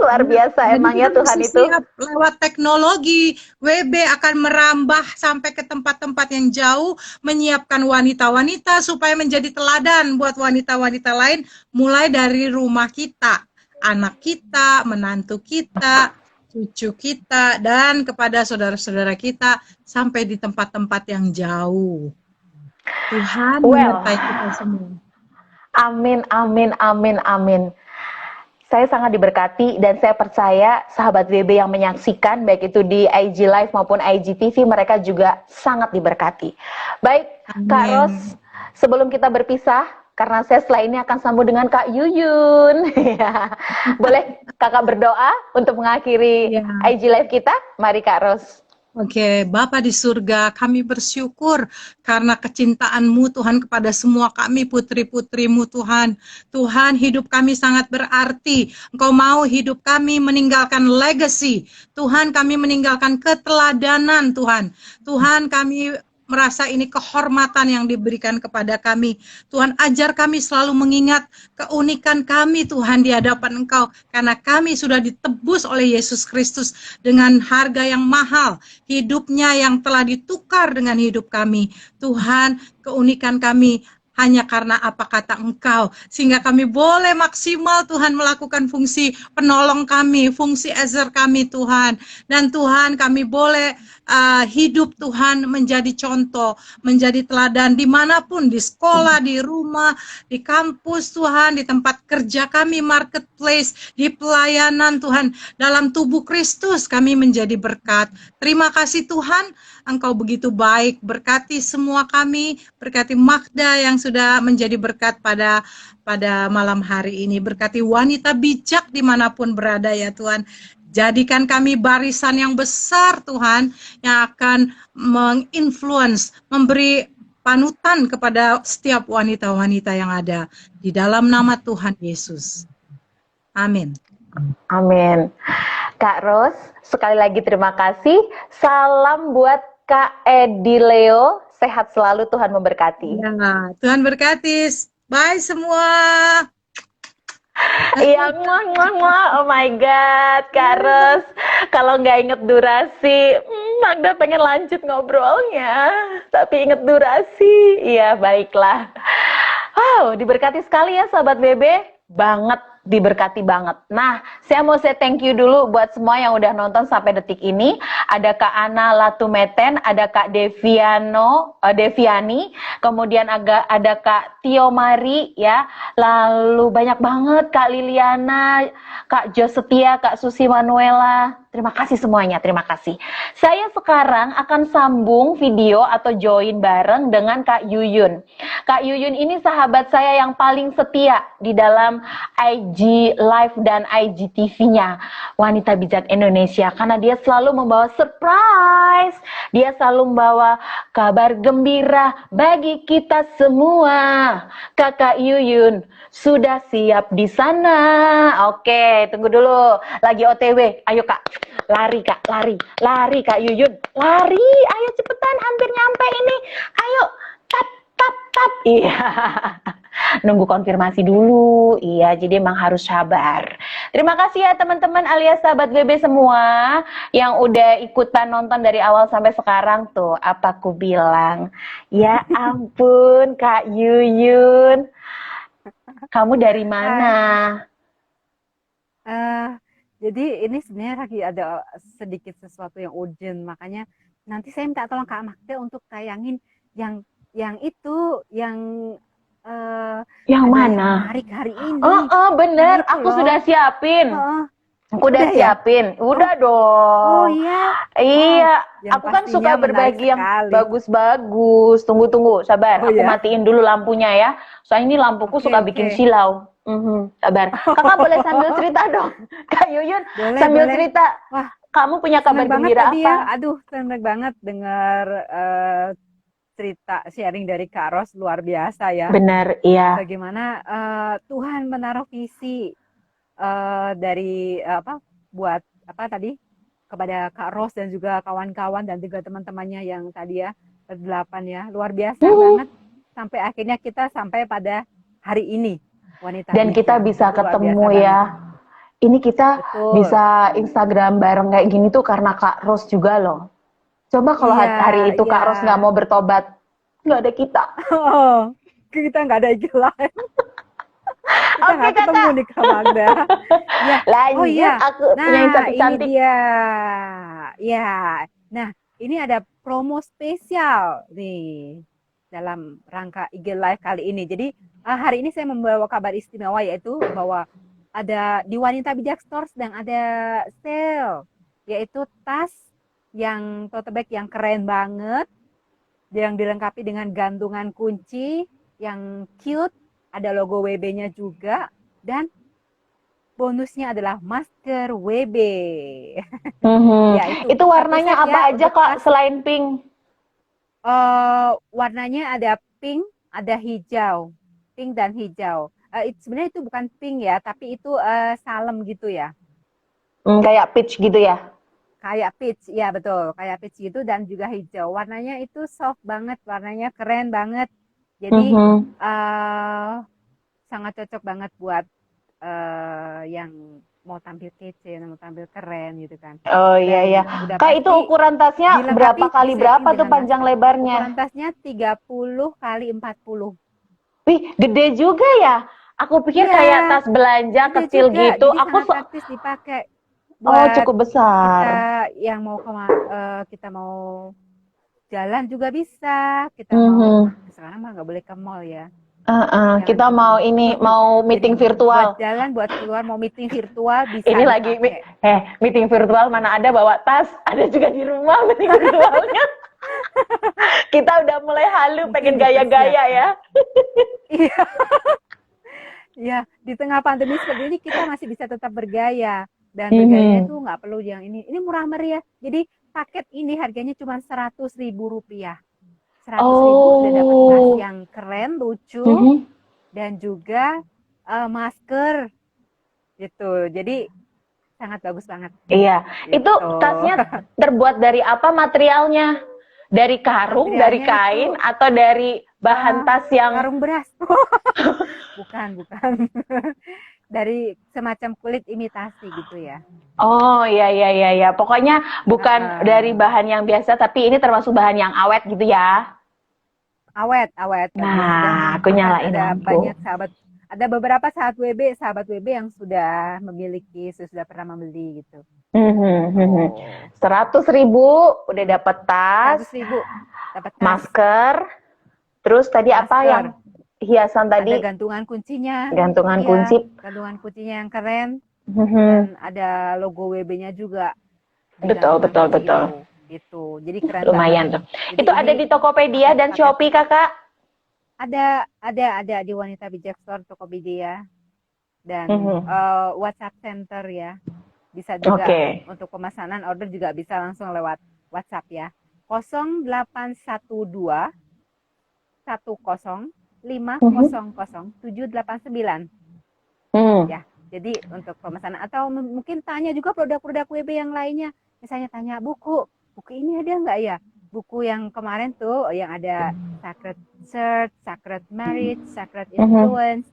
Luar biasa Dan emang kita ya Tuhan mesti itu. siap lewat teknologi. WB akan merambah sampai ke tempat-tempat yang jauh, menyiapkan wanita-wanita supaya menjadi teladan buat wanita-wanita lain, mulai dari rumah kita, anak kita, menantu kita, cucu kita, dan kepada saudara-saudara kita sampai di tempat-tempat yang jauh. Tuhan Well, menyertai kita semua. amin, amin, amin, amin. Saya sangat diberkati dan saya percaya sahabat WB yang menyaksikan baik itu di IG Live maupun IGTV mereka juga sangat diberkati. Baik, Kak Amin. Ros, sebelum kita berpisah karena saya setelah ini akan sambung dengan Kak Yuyun. Ya. Boleh Kakak berdoa untuk mengakhiri Ya. IG Live kita? Mari Kak Ros. Oke, Bapa di surga, kami bersyukur karena kecintaan-Mu Tuhan kepada semua kami putri-putri-Mu Tuhan. Tuhan, hidup kami sangat berarti. Engkau mau hidup kami meninggalkan legacy. Tuhan, kami meninggalkan keteladanan Tuhan. Tuhan, kami merasa ini kehormatan yang diberikan kepada kami. Tuhan, ajar kami selalu mengingat keunikan kami Tuhan di hadapan Engkau. Karena kami sudah ditebus oleh Yesus Kristus dengan harga yang mahal. Hidupnya yang telah ditukar dengan hidup kami. Tuhan, keunikan kami hanya karena apa kata Engkau, sehingga kami boleh maksimal Tuhan melakukan fungsi penolong kami, fungsi ezer kami Tuhan. Dan Tuhan, kami boleh hidup Tuhan menjadi contoh, menjadi teladan dimanapun, di sekolah, di rumah, di kampus Tuhan, di tempat kerja kami, marketplace, di pelayanan Tuhan, dalam tubuh Kristus kami menjadi berkat. Terima kasih Tuhan, Engkau begitu baik, berkati semua kami, berkati Magda yang sudah menjadi berkat pada malam hari ini, berkati wanita bijak dimanapun berada ya Tuhan. Jadikan kami barisan yang besar Tuhan, yang akan menginfluence, memberi panutan kepada setiap wanita-wanita yang ada. Di dalam nama Tuhan Yesus. Amin. Amin. Kak Ros, sekali lagi terima kasih. Salam buat Kak Edi Leo. Sehat selalu, Tuhan memberkati. Ya, Tuhan berkati. Bye semua. Iya, oh my God, Kak Ros. Kalau nggak inget durasi, Magda pengen lanjut ngobrolnya. Tapi inget durasi. Iya, baiklah. Wow, diberkati sekali ya sahabat BB. banget, diberkati banget. Nah, saya mau say thank you dulu buat semua yang udah nonton sampai detik ini. Ada Kak Ana Latumeten, ada Kak Deviani, kemudian ada Kak Tio Mari ya. Lalu banyak banget Kak Liliana, Kak Josetia, Kak Susi Manuela. Terima kasih semuanya, terima kasih. Saya sekarang akan sambung video atau join bareng dengan Kak Yuyun. Kak Yuyun ini sahabat saya yang paling setia di dalam IG Live dan IGTV-nya Wanita Bijak Indonesia, karena dia selalu membawa surprise, dia selalu membawa kabar gembira bagi kita semua. Kakak Yuyun sudah siap di sana? Oke, tunggu dulu, lagi OTW. Ayo Kak, lari Kak, lari Kak Yuyun, lari, ayo cepetan, hampir nyampe ini, ayo, tap. Iya, nunggu konfirmasi dulu. Iya, jadi emang harus sabar. Terima kasih ya teman-teman alias sahabat BB semua yang udah ikutan nonton dari awal sampai sekarang tuh. Apa aku bilang? Ya ampun Kak Yuyun, kamu dari mana? Jadi ini sebenarnya lagi ada sedikit sesuatu yang urgent, makanya nanti saya minta tolong Kak Magda untuk tayangin yang itu yang Yang ada yang mana? menarik hari ini. Bener, Yang itu aku loh. sudah siapin. Aku udah Udah ya? siapin, udah dong. Oh iya. Iya, Yang aku kan pastinya suka menarik berbagi yang sekali. bagus-bagus. Tunggu, sabar. Oh Aku ya? matiin dulu lampunya ya. Soalnya ini lampuku Oke, suka bikin oke. silau. Sabar. Kakak boleh sambil cerita dong. Kak Yuyun, Boleh, sambil boleh. cerita. Wah, Kamu punya kabar seneng banget gembira tadi apa? ya. Aduh, seneng banget dengar cerita sharing dari Kak Ros, luar biasa ya. Benar, iya. Bagaimana Tuhan menaruh visi dari buat tadi kepada Kak Ros dan juga kawan-kawan dan juga teman-temannya yang tadi ya berdelapan ya, luar biasa banget sampai akhirnya kita sampai pada hari ini Wanita Dan kita Bijak. bisa Itu luar ketemu biasa ya. Ini kita Betul. bisa Instagram bareng kayak gini tuh karena Kak Ros juga loh. Coba kalau Iya, hari itu Kak iya. Ros nggak mau bertobat, nggak ada kita. Oh, kita nggak ada IG live. Kita Oke, nggak ketemu Kakak. nih Kak Magda. Ya. Lanjut, Oh iya. aku punya yang Nah, ini cantik-cantik. dia. Ya. Nah, ini ada promo spesial nih dalam rangka IG Live kali ini. Jadi hari ini saya membawa kabar istimewa, yaitu bahwa ada di Wanita Bijak Store sedang ada sale, yaitu tas yang tote bag yang keren banget, yang dilengkapi dengan gantungan kunci yang cute, ada logo WB-nya juga, dan bonusnya adalah masker WB. Ya, Itu warnanya satu set apa ya, aja untuk Kak tas. selain pink? Warnanya ada pink, ada hijau, pink dan hijau. Sebenarnya itu bukan pink ya, tapi itu salem gitu ya, Kayak peach gitu ya? kayak peach, ya betul, kayak peach gitu dan juga hijau. Warnanya itu soft banget, warnanya keren banget. Jadi sangat cocok banget buat yang mau tampil kece, mau tampil keren gitu kan. Oh iya Dan iya. udah Kak itu pasti ukuran tasnya dilengkapi berapa kali disetting berapa tuh dengan panjang masker. lebarnya? Ukuran tasnya 30 kali 40. Wih, gede juga ya. Aku pikir Iya, kayak tas belanja gede kecil juga. gitu. Jadi Aku sangat praktis dipakai Oh, buat cukup besar. kita yang mau kita mau jalan juga bisa. Kita mau sekarang mah nggak boleh ke mall ya. Jalan Kita ke mau mall. ini mau meeting Jadi virtual. buat jalan, buat keluar, mau meeting virtual bisa Ini lagi dipakai. meeting virtual mana ada bawa tas, ada juga di rumah meeting virtualnya. Kita udah mulai halu Mungkin pengen gaya-gaya ya. Iya. Ya, di tengah pandemi seperti ini kita masih bisa tetap bergaya. Dan bergayanya tuh nggak perlu yang ini. Ini murah meriah. Jadi paket ini harganya cuma Rp100.000. 100.000 sudah dapat tas yang keren, lucu, dan juga masker. Gitu. Jadi sangat bagus banget. Iya. Gitu. Itu tasnya terbuat dari apa materialnya? Dari karung, dari kain, atau dari bahan tas yang karung beras? Bukan. Dari semacam kulit imitasi gitu ya. Oh iya. Pokoknya bukan dari bahan yang biasa, tapi ini termasuk bahan yang awet gitu ya. Awet. Nah, aku nyalain ada lampu. banyak sahabat ada beberapa sahabat WB yang sudah memiliki, sudah pernah membeli gitu. 100.000 udah dapat tas, 100.000 dapat tas, masker, terus tadi apa masker. yang hiasan ada tadi? gantungan kuncinya, Gantungan iya, kunci. gantungan kuncinya yang keren, Mhm. dan ada logo WB-nya juga di Betul, gantungan betul, betul. beliau. Gitu, jadi keren Lumayan banget. tuh. Jadi Itu ada ini di Tokopedia dan paket-paket. Shopee, Kakak? Ada di Wanita Bijak Store, Tokopedia, dan WhatsApp Center ya. Bisa juga Oke. untuk pemesanan order juga bisa langsung lewat WhatsApp ya. 0812 10 500 789 ya. Jadi untuk pemesanan atau mungkin tanya juga produk-produk WB yang lainnya. Misalnya tanya buku ini ada nggak ya? Buku yang kemarin tuh yang ada Sacred Search, Sacred Marriage, Sacred Influence,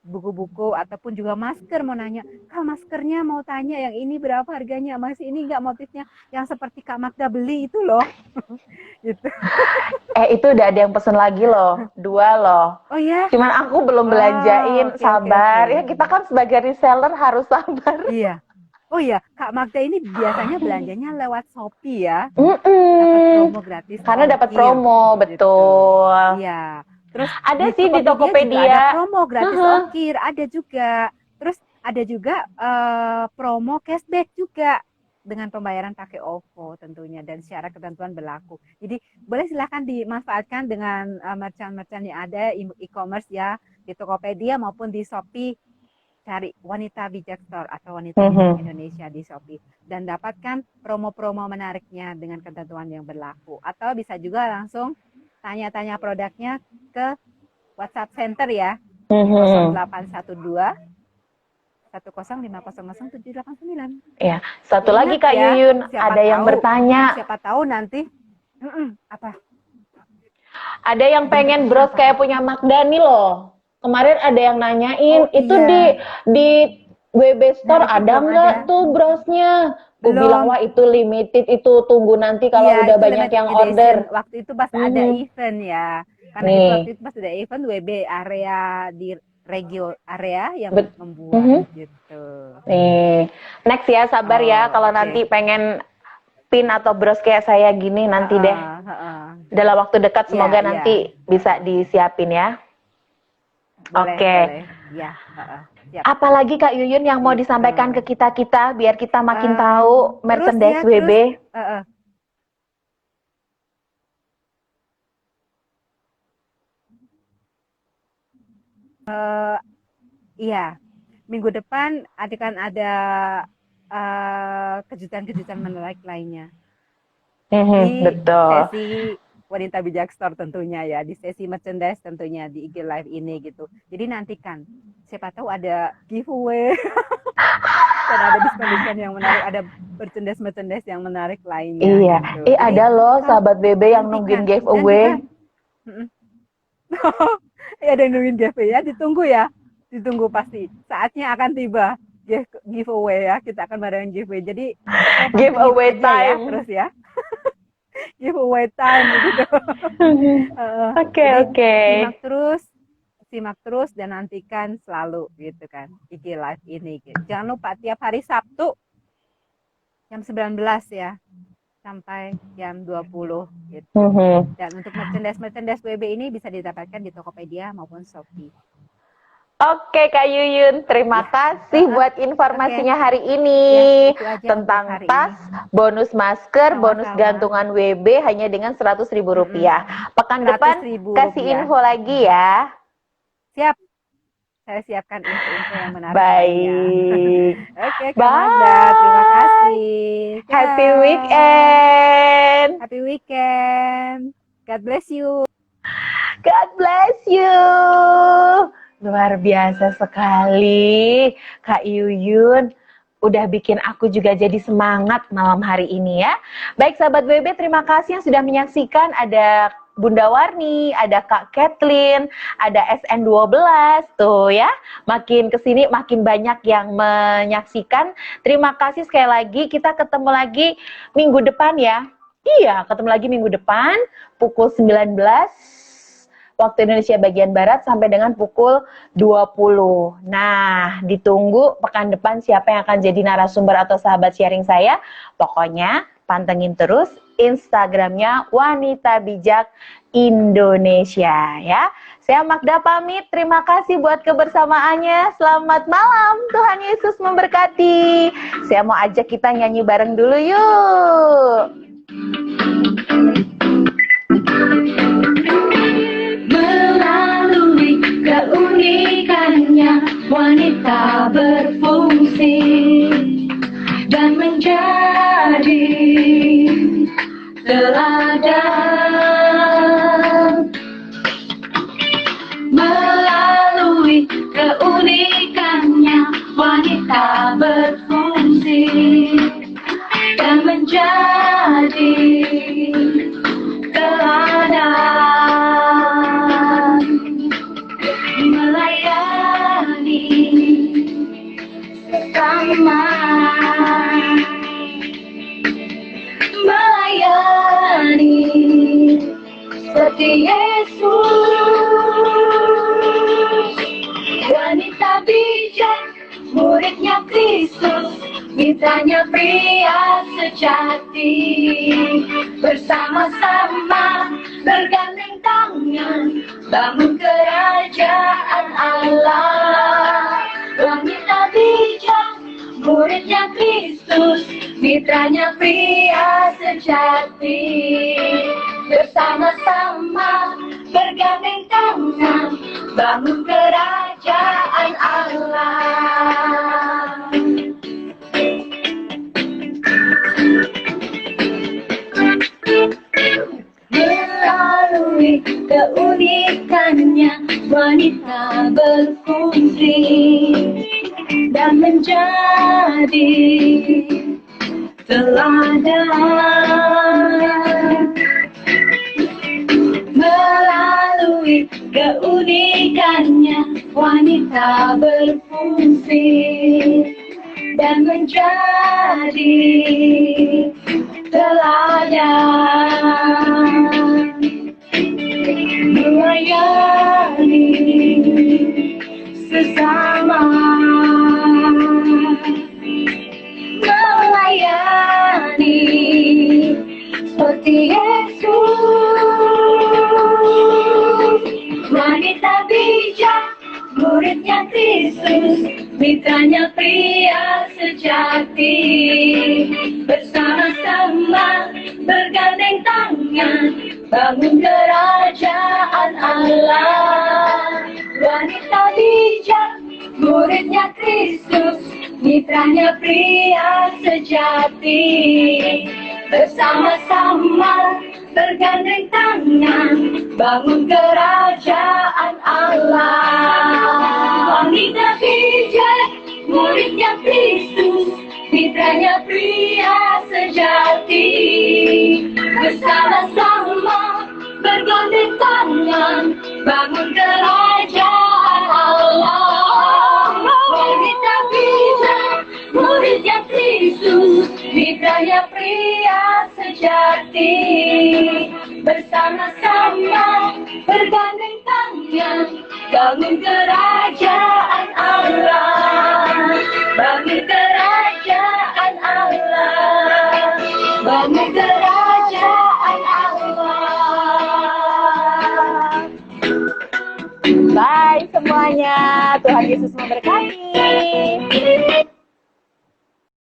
buku-buku ataupun juga masker, mau nanya, Kak maskernya mau tanya yang ini berapa harganya, masih ini nggak motifnya yang seperti Kak Magda beli itu loh. Gitu. Itu udah ada yang pesen lagi loh, 2 loh. Oh ya? Cuman aku belum belanjain, oke, sabar. oke. Ya kita kan sebagai reseller harus sabar. Iya. Oh iya, Kak Magda ini biasanya belanjanya lewat Shopee ya. Mm-mm. Dapat promo gratis. Karena dapat ongkir, promo, gitu. betul. Iya. Terus Ada sih di juga Tokopedia. ada promo gratis ongkir, ada juga. Terus ada juga promo cashback juga dengan pembayaran pakai OVO tentunya, dan syarat ketentuan berlaku. Jadi boleh silakan dimanfaatkan dengan merchant-merchant yang ada e-commerce ya, di Tokopedia maupun di Shopee. Cari Wanita Bijak Store atau Wanita Bijak Indonesia di Shopee dan dapatkan promo-promo menariknya dengan ketentuan yang berlaku. Atau bisa juga langsung tanya-tanya produknya ke WhatsApp Center ya, 0812 10 500 789. Ya, satu Ingat lagi Kak ya, Yuyun, siapa ada yang tahu, bertanya. Siapa tahu nanti apa? Ada yang pengen bros kayak punya Magda nih loh. Kemarin ada yang nanyain, itu iya. di WB Store Nah, itu ada belum nggak ada. tuh brosnya? Aku Belum. bilang wah itu limited, itu tunggu nanti kalau Iya, udah itu banyak limited yang edition. order. Waktu itu pas ada event ya. Karena Nih. itu waktu itu pas ada event WB area di regio area yang membuat gitu. Nih, next ya, sabar ya kalau nanti pengen pin atau bros kayak saya gini nanti deh. Dalam waktu dekat semoga nanti bisa disiapin ya. Boleh. Ya, siap. Apalagi Kak Yuyun yang mau disampaikan ke kita biar kita makin tahu merchandise WB. Iya, minggu depan akan ada kejutan-kejutan menarik lainnya. Di sesi Wanita Bijak Store tentunya ya, di sesi merchandise tentunya di IG Live ini gitu. Jadi nantikan, siapa tahu ada giveaway dan ada diskon-diskon yang menarik, ada merchandise yang menarik lainnya. Iya, gitu. Ada loh sahabat BB yang nungguin giveaway. Ada yang nungguin giveaway ya, ditunggu pasti. Saatnya akan tiba giveaway ya, kita akan bareng giveaway. Jadi giveaway time ya, terus ya. Giveaway time gitu. Oke. Simak terus dan nantikan selalu gitu kan IG Live ini gitu. Jangan lupa tiap hari Sabtu jam 19 ya sampai jam 20 gitu. Dan untuk merchandise WB ini bisa didapatkan di Tokopedia maupun Shopee. Oke Kak Yuyun, terima kasih buat informasinya hari ini tentang tas, bonus masker, bonus gantungan WB hanya dengan Rp100.000. Pekan depan kasih info lagi ya. Siap, saya siapkan info-info yang menarik. Baik. Oke, Kak Magda, terima kasih. Happy weekend. Happy weekend. God bless you. God bless you. Luar biasa sekali Kak Yuyun. Udah bikin aku juga jadi semangat malam hari ini ya. Baik sahabat WB, terima kasih yang sudah menyaksikan. Ada Bunda Warni, ada Kak Kathleen, ada SN12 tuh ya. Makin kesini makin banyak yang menyaksikan. Terima kasih sekali lagi. Kita ketemu lagi minggu depan ya. Iya, ketemu lagi minggu depan pukul 19 waktu Indonesia bagian Barat sampai dengan pukul 20. Nah, ditunggu pekan depan siapa yang akan jadi narasumber atau sahabat sharing saya. Pokoknya pantengin terus Instagramnya Wanita Bijak Indonesia ya. Saya Magda pamit, terima kasih buat kebersamaannya. Selamat malam, Tuhan Yesus memberkati. Saya mau ajak kita nyanyi bareng dulu yuk. Melalui keunikannya, wanita berfungsi dan menjadi teladan. Melalui keunikannya, wanita berfungsi dan menjadi teladan. Melayani sesama, melayani seperti Yesus. Wanita bijak, muridnya Kristus, mitranya pria sejati. Bersama-sama bergandeng tangan, bangun kerajaan Allah. Wanita bijak, muridnya Kristus, mitranya pria sejati. Bersama-sama bergandeng tangan, bangun kerajaan Allah. Melalui keunikannya, wanita berfungsi dan menjadi teladan. Melalui keunikannya, wanita berfungsi dan menjadi teladan. Melayani sesama, melayani seperti Yesus. Wanita bijak, muridnya Kristus, mitranya pria sejati. Bersama-sama bergandeng tangan, bangun kerajaan Allah. Wanita bijak, muridnya Kristus, mitranya pria sejati. Bersama-sama bergandeng tangan, bangun kerajaan Allah. Wanita bijak, muridnya Kristus, mitranya pria sejati. Bersama-sama bergandeng tangan, bangun kerajaan Allah. Wanita bijak, muridnya Kristus, mitranya pria sejati. Bersama-sama bergandeng tangan, bangun kerajaan Allah. Bangun kerajaan Allah. Bangun kerajaan Allah. Bye semuanya, Tuhan Yesus memberkati.